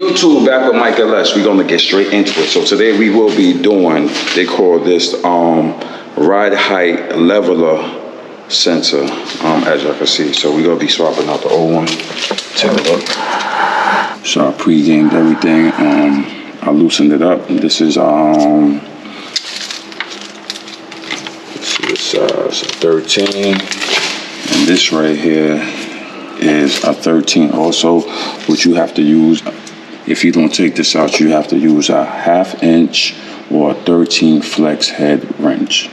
YouTube, back with Myke LS. We're gonna get straight into it. So today we will be doing, they call this ride height leveler sensor, as y'all can see. So we're gonna be swapping out the old one. Take a look. So I pre-gamed everything. I loosened it up. This is size 13, and this right here is a 13 also, which you have to use. If you don't take this out, you have to use a 1/2 inch or a 13 flex head wrench,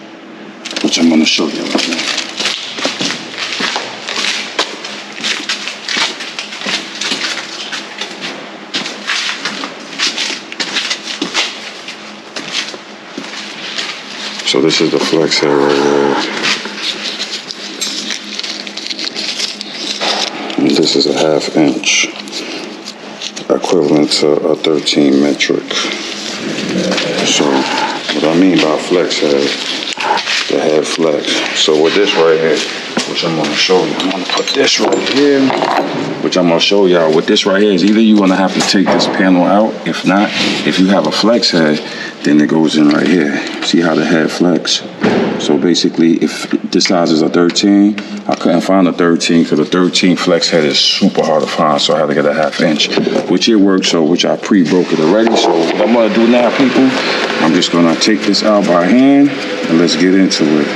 which I'm going to show you right now. So this is the flex head right here. And this is a 1/2 inch, equivalent to a 13 metric. So what I mean by flex head, the head flex. So with this right here, which I'm gonna show you, I'm gonna put this right here, which I'm gonna show y'all. With this right here is either you're gonna have to take this panel out. If not, if you have a flex head, then it goes in right here. See how the head flex? So basically, if this size is a 13, I couldn't find a 13 because the 13 flex head is super hard to find. So I had to get a 1/2 inch, which it works. So which I pre-broke it already. So what I'm gonna do now, people, I'm just gonna take this out by hand and let's get into it.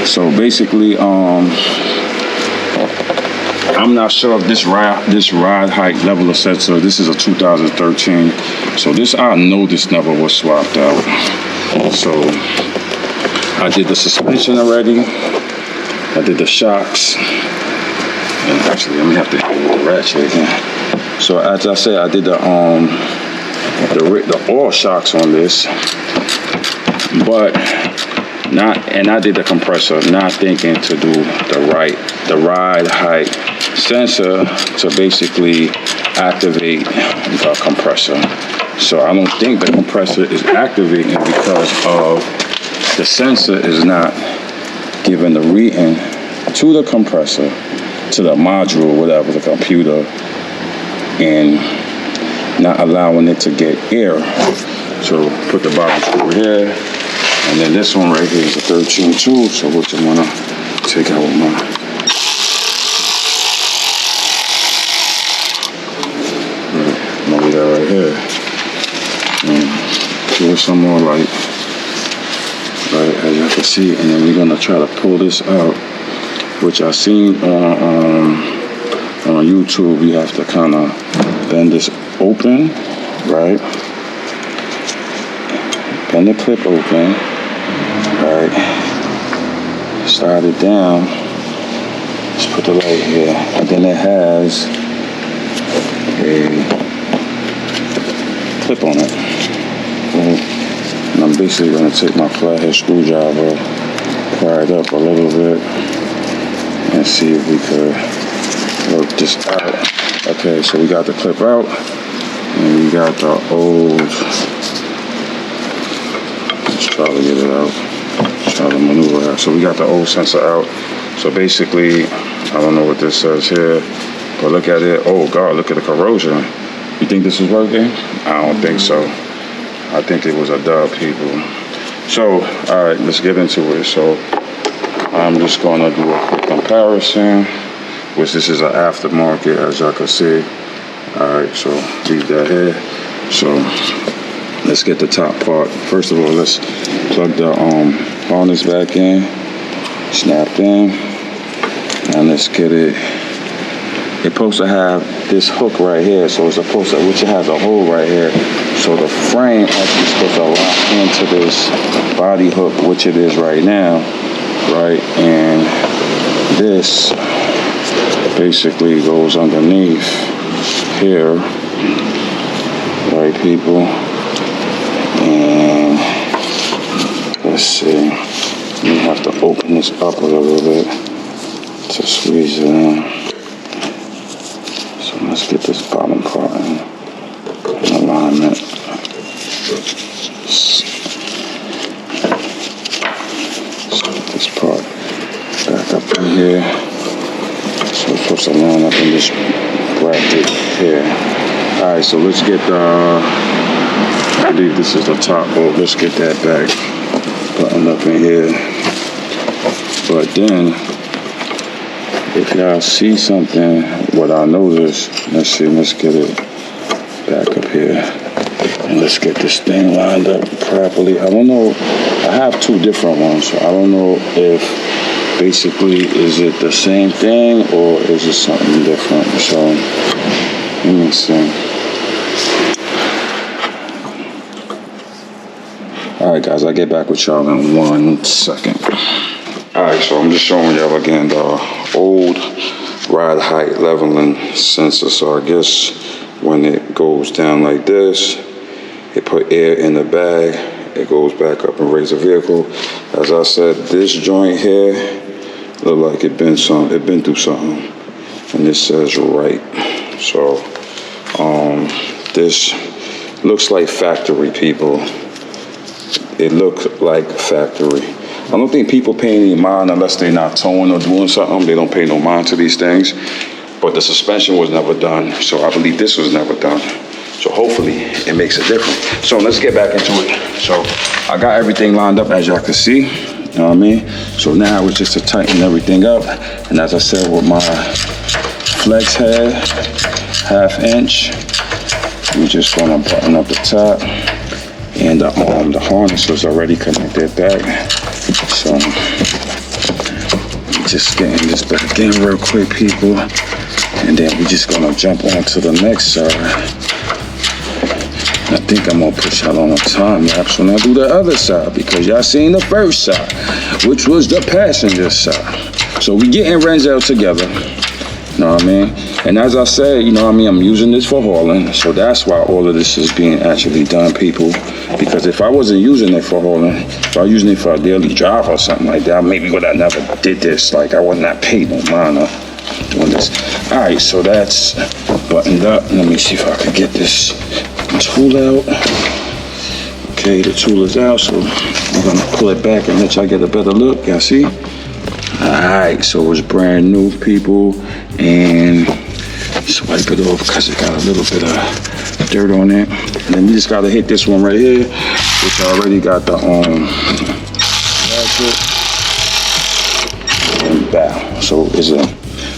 So basically, I'm not sure if this ride height leveler sensor, this is a 2013. So this, I know this never was swapped out. So I did the suspension already. I did the shocks. And actually, let me have to hit the ratchet again. So as I said, I did the oil shocks on this, but and I did the compressor, not thinking to do the ride height sensor to basically activate the compressor. So I don't think the compressor is activating because of the sensor is not giving the reading to the compressor, to the module, whatever, the computer, and not allowing it to get air. So put the bottom screw here, and then this one right here is a 13 too, so which I'm gonna take out with my that right here. Give it some more light, right, as you can see, and then we're gonna try to pull this out, which I seen on YouTube. You have to kind of bend this open, right? Bend the clip open, right? Slide it down. Just put the light here, and then it has a clip on it. And I'm basically going to take my flathead screwdriver, pry it up a little bit, and see if we could work this out. Okay, so we got the clip out, and we got the old, let's try to get it out, try to maneuver it out. So we got the old sensor out. So basically, I don't know what this says here, but look at it. Oh God, look at the corrosion. You think this is working? I don't think so. I think it was a dub, people. So, all right, let's get into it. So, I'm just gonna do a quick comparison, which this is an aftermarket, as y'all can see. All right, so leave that here. So, let's get the top part. First of all, let's plug the harness back in, snapped in, and let's get it. It's supposed to have this hook right here, so it's supposed to, which it has a hole right here. So the frame actually is supposed to lock into this body hook, which it is right now, right? And this basically goes underneath here, right, people? And let's see, we have to open this up a little bit to squeeze it in. So let's get this bottom part in alignment. So get this part back up in here. So it's supposed to line up in this bracket here. Alright, so let's get I believe this is the top bolt. Let's get that back buttoned up in here. But then, if y'all see something, what I noticed, let's see, let's get it back up here. And let's get this thing lined up properly. I don't know, I have two different ones, so I don't know if basically is it the same thing or is it something different. So, let me see. Alright guys, I'll get back with y'all in 1 second. Alright, so I'm just showing y'all again the old ride height leveling sensor. So I guess when it goes down like this, it put air in the bag, it goes back up and raises the vehicle. As I said, this joint here look like it been through something, and this says right. So this looks like factory, people. It looks like factory. I don't think people pay any mind unless they're not towing or doing something. They don't pay no mind to these things. But the suspension was never done, so I believe this was never done. So hopefully it makes a difference. So let's get back into it. So I got everything lined up as y'all can see. You know what I mean? So now it's just to tighten everything up. And as I said, with my flex head, 1/2 inch, we're just gonna button up the top. And the harness was already connected back. So just getting this back in real quick, people. And then we're just gonna jump on to the next side. I think I'm gonna put y'all on a time lapse when I do the other side, because y'all seen the first side, which was the passenger side. So we getting Renzel together. You know what I mean? And as I said, you know what I mean, I'm using this for hauling, so that's why all of this is being actually done, people. Because if I wasn't using it for hauling, if I was using it for a daily drive or something like that, maybe would I never did this. Like I would not pay no mind doing this. All right, so that's buttoned up. Let me see if I can get this tool out. Okay, the tool is out, so I'm gonna pull it back and let y'all get a better look. Y'all see? Alright, so it's brand new, people, and just wipe it off because it got a little bit of dirt on it. And then we just gotta hit this one right here, which I already got the ratchet and bow.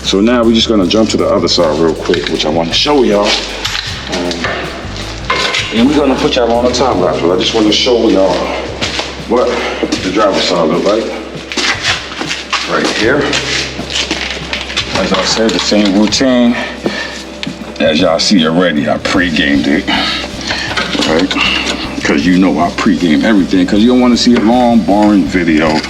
So now we're just gonna jump to the other side real quick, which I want to show y'all. And we're gonna put y'all on a time lapse, but I just want to show y'all what the driver's side look like. Right here, as I said, the same routine as y'all see already. I pre-gamed it, right? Because you know I pre-game everything, because you don't want to see a long, boring video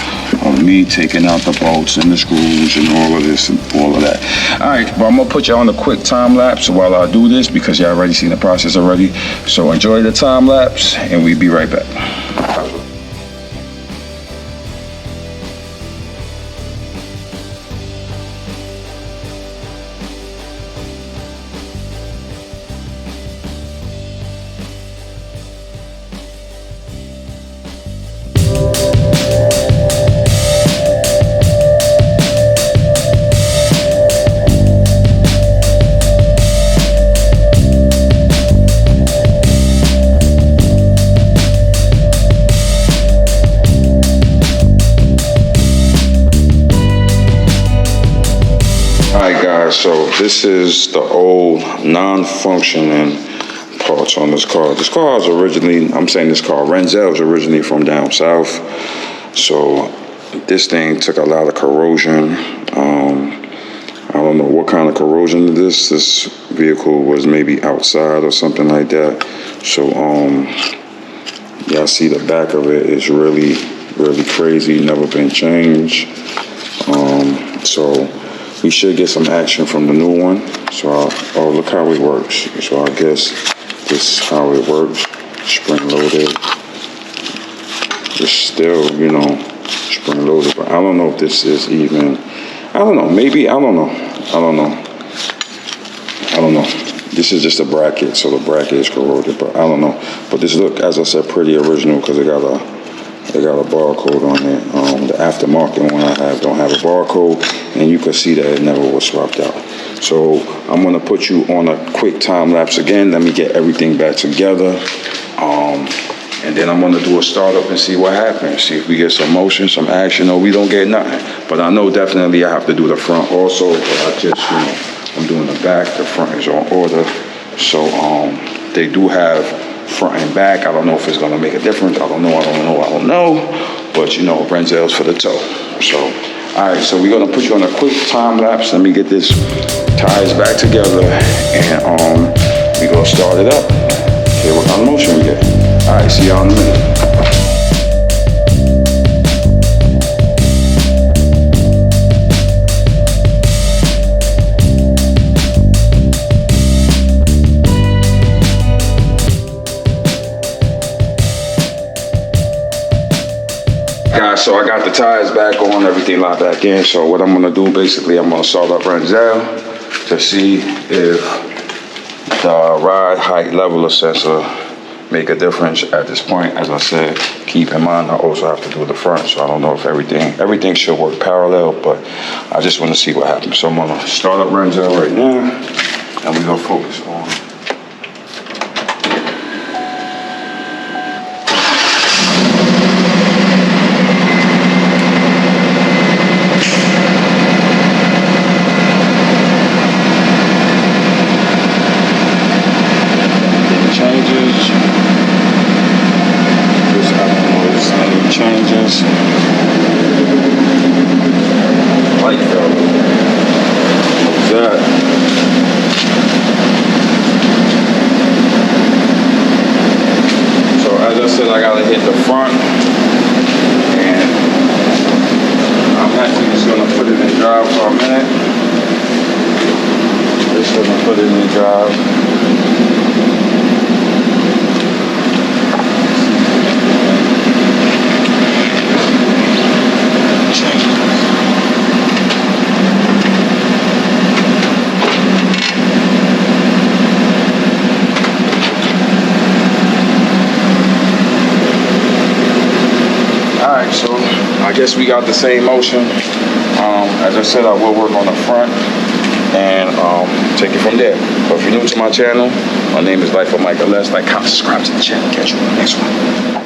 of me taking out the bolts and the screws and all of this and all of that. All right, but I'm gonna put you on a quick time lapse while I do this, because y'all already seen the process already. So enjoy the time lapse, and we'll be right back. So this is the old non-functioning parts on this car. This car is originally, I'm saying this car, Renzel is originally from down south. So this thing took a lot of corrosion. I don't know what kind of corrosion it is. This vehicle was maybe outside or something like that. So y'all see the back of it is really, really crazy, never been changed. So we should get some action from the new one. So, oh, look how it works. So I guess this is how it works. Spring loaded. It's still, you know, spring loaded, but I don't know if this is even, I don't know, maybe, I don't know. This is just a bracket, so the bracket is corroded, but I don't know. But this look, as I said, pretty original, because it got a barcode on it. The aftermarket one I have don't have a barcode, and you can see that it never was swapped out. So I'm gonna put you on a quick time lapse again. Let me get everything back together. And then I'm gonna do a startup and see what happens. See if we get some motion, some action, or we don't get nothing. But I know definitely I have to do the front also, but I just, I'm doing the back. The front is on order. So they do have front and back. I don't know if it's gonna make a difference. I don't know. But Brenzel's for the toe. So, all right, so we're gonna put you on a quick time lapse. Let me get this tires back together and we're gonna start it up. Okay, what kind of motion we get? All right, see y'all in a minute. Guys, so I got the tires back on, everything locked back in. So what I'm gonna do, basically, I'm gonna start up Brenzel to see if the ride height leveler sensor make a difference at this point. As I said, keep in mind, I also have to do the front, so I don't know if everything should work parallel, but I just want to see what happens. So I'm gonna start up Brenzel right now, and we're gonna focus on changes. Like that. So as I said, I gotta hit the front, and I'm actually just gonna put it in drive for a minute. Just gonna put it in drive. So I guess we got the same motion. As I said, I will work on the front and take it from there. But if you're new to my channel, my name is Myke LS. Like, comment, subscribe to the channel. Catch you on the next one.